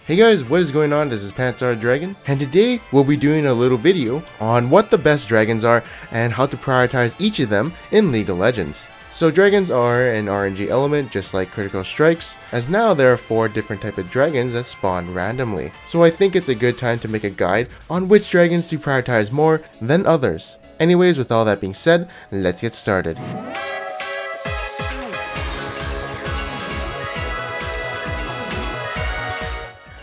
Hey guys, what is going on? This is Pantsar Dragon, and today we'll be doing a little video on what the best dragons are and how to prioritize each of them in League of Legends. So dragons are an RNG element just like critical strikes, as now there are 4 different types of dragons that spawn randomly. So I think it's a good time to make a guide on which dragons to prioritize more than others. Anyways, with all that being said, let's get started.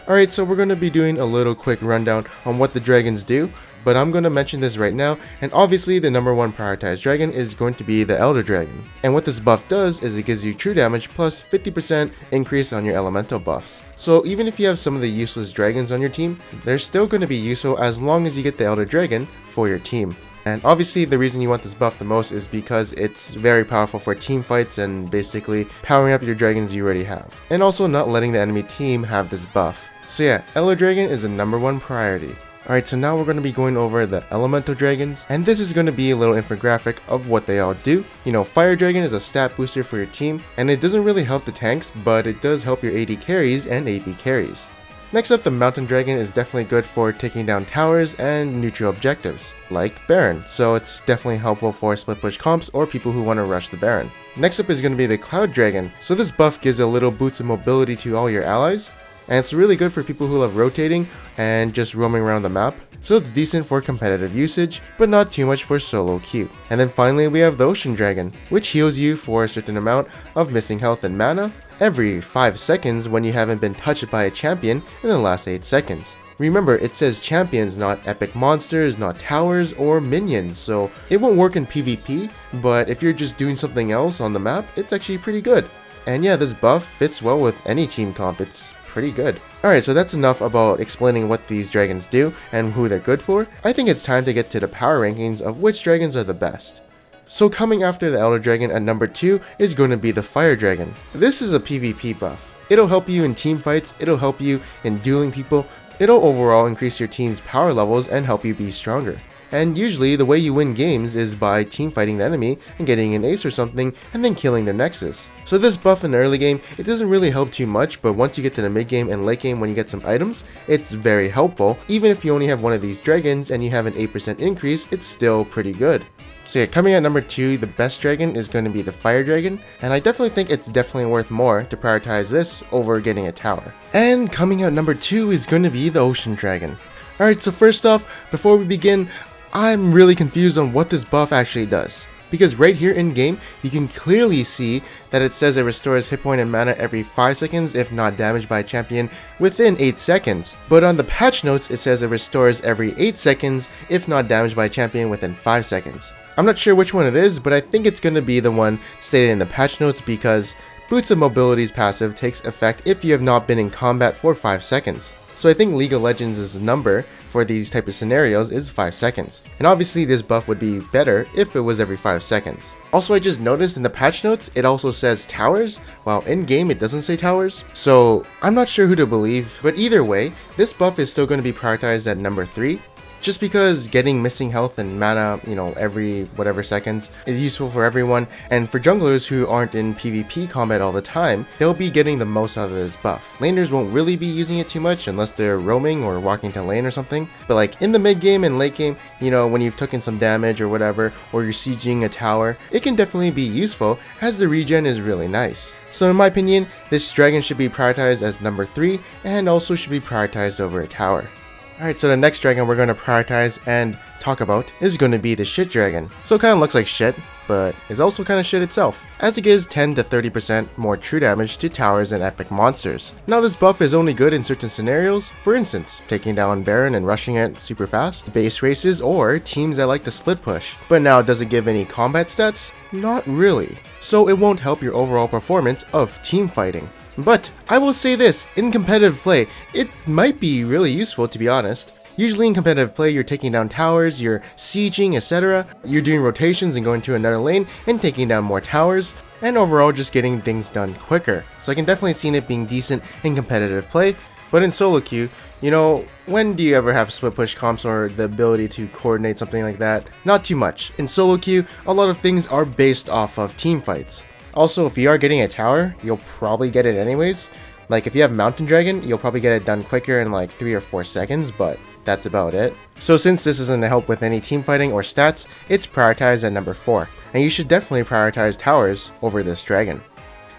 Alright, so we're going to be doing a little quick rundown on what the dragons do, but I'm going to mention this right now, and obviously the number 1 prioritized dragon is going to be the Elder Dragon. And what this buff does is it gives you true damage plus 50% increase on your elemental buffs. So even if you have some of the useless dragons on your team, they're still going to be useful as long as you get the Elder Dragon for your team. And obviously the reason you want this buff the most is because it's very powerful for team fights and basically powering up your dragons you already have. And also not letting the enemy team have this buff. So yeah, Elder Dragon is the number 1 priority. Alright, so now we're going to be going over the Elemental Dragons, and this is going to be a little infographic of what they all do. You know, Fire Dragon is a stat booster for your team, and it doesn't really help the tanks, but it does help your AD carries and AP carries. Next up, the Mountain Dragon is definitely good for taking down towers and neutral objectives, like Baron, so it's definitely helpful for split push comps or people who want to rush the Baron. Next up is going to be the Cloud Dragon, so this buff gives a little boost of mobility to all your allies, and it's really good for people who love rotating and just roaming around the map. So it's decent for competitive usage, but not too much for solo queue. And then finally we have the Ocean Dragon, which heals you for a certain amount of missing health and mana every 5 seconds when you haven't been touched by a champion in the last 8 seconds. Remember, it says champions, not epic monsters, not towers, or minions, so it won't work in PvP, but if you're just doing something else on the map, it's actually pretty good. And yeah, this buff fits well with any team comp, it's pretty good. Alright, so that's enough about explaining what these dragons do and who they're good for. I think it's time to get to the power rankings of which dragons are the best. So coming after the Elder Dragon at number 2 is going to be the Fire Dragon. This is a PvP buff. It'll help you in team fights, it'll help you in dueling people, it'll overall increase your team's power levels and help you be stronger. And usually the way you win games is by team fighting the enemy and getting an ace or something and then killing their nexus. So this buff in the early game, it doesn't really help too much, but once you get to the mid game and late game when you get some items, it's very helpful. Even if you only have one of these dragons and you have an 8% increase, it's still pretty good. So yeah, coming at number 2, the best dragon is going to be the Fire Dragon, and I definitely think it's definitely worth more to prioritize this over getting a tower. And coming out number 2 is going to be the Ocean Dragon. Alright, so first off, before we begin, I'm really confused on what this buff actually does. Because right here in game, you can clearly see that it says it restores hit point and mana every 5 seconds if not damaged by a champion within 8 seconds. But on the patch notes, it says it restores every 8 seconds if not damaged by a champion within 5 seconds. I'm not sure which one it is, but I think it's going to be the one stated in the patch notes because Boots of Mobility's passive takes effect if you have not been in combat for 5 seconds. So I think League of Legends' number for these type of scenarios is 5 seconds. And obviously this buff would be better if it was every 5 seconds. Also, I just noticed in the patch notes it also says towers, while in game it doesn't say towers. So I'm not sure who to believe, but either way, this buff is still going to be prioritized at number 3. Just because getting missing health and mana, every whatever seconds is useful for everyone, and for junglers who aren't in PvP combat all the time, they'll be getting the most out of this buff. Laners won't really be using it too much unless they're roaming or walking to lane or something, but like in the mid game and late game, when you've taken some damage or whatever, or you're sieging a tower, it can definitely be useful as the regen is really nice. So in my opinion, this dragon should be prioritized as number 3 and also should be prioritized over a tower. Alright, so the next dragon we're going to prioritize and talk about is going to be the Shit Dragon. So it kind of looks like shit, but is also kind of shit itself, as it gives 10 to 30% more true damage to towers and epic monsters. Now this buff is only good in certain scenarios, for instance, taking down Baron and rushing it super fast, base races, or teams that like to split push. But now does it give any combat stats? Not really. So it won't help your overall performance of team fighting. But I will say this, in competitive play, it might be really useful to be honest. Usually in competitive play, you're taking down towers, you're sieging, etc. You're doing rotations and going to another lane and taking down more towers, and overall just getting things done quicker. So I can definitely see it being decent in competitive play, but in solo queue, when do you ever have split push comps or the ability to coordinate something like that? Not too much. In solo queue, a lot of things are based off of team fights. Also, if you are getting a tower, you'll probably get it anyways. Like if you have Mountain Dragon, you'll probably get it done quicker in like 3 or 4 seconds, but that's about it. So since this isn't to help with any team fighting or stats, it's prioritized at number 4, and you should definitely prioritize towers over this dragon.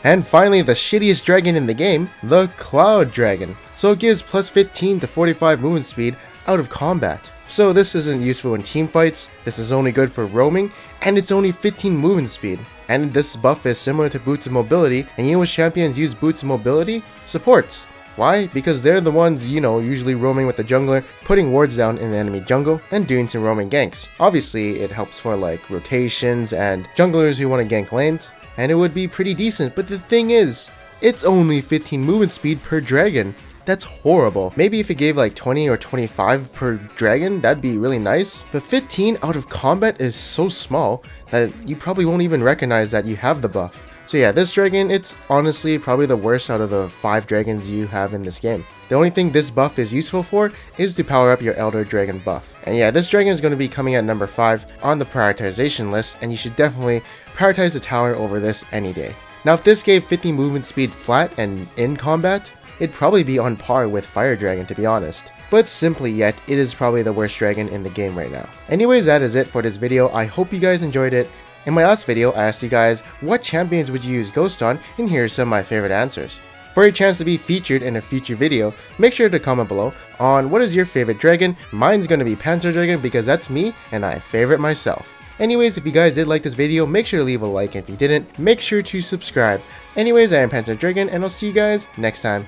And finally, the shittiest dragon in the game, the Cloud Dragon. So it gives plus 15 to 45 movement speed out of combat. So this isn't useful in team fights, this is only good for roaming, and it's only 15 movement speed. And this buff is similar to Boots of Mobility, and you know which champions use Boots of Mobility? Supports. Why? Because they're the ones, usually roaming with the jungler, putting wards down in the enemy jungle, and doing some roaming ganks. Obviously, it helps for like rotations and junglers who want to gank lanes, and it would be pretty decent, but the thing is, it's only 15 movement speed per dragon. That's horrible. Maybe if it gave like 20 or 25 per dragon, that'd be really nice. But 15 out of combat is so small that you probably won't even recognize that you have the buff. So yeah, this dragon, it's honestly probably the worst out of the 5 dragons you have in this game. The only thing this buff is useful for is to power up your Elder Dragon buff. And yeah, this dragon is going to be coming at number 5 on the prioritization list, and you should definitely prioritize the tower over this any day. Now if this gave 50 movement speed flat and in combat, it'd probably be on par with Fire Dragon, to be honest. But simply yet, it is probably the worst dragon in the game right now. Anyways, that is it for this video. I hope you guys enjoyed it. In my last video, I asked you guys, what champions would you use Ghost on, and here's some of my favorite answers. For a chance to be featured in a future video, make sure to comment below on what is your favorite dragon. Mine's gonna be Panzer Dragon because that's me, and I favorite myself. Anyways, if you guys did like this video, make sure to leave a like, and if you didn't, make sure to subscribe. Anyways, I am Panzer Dragon, and I'll see you guys next time.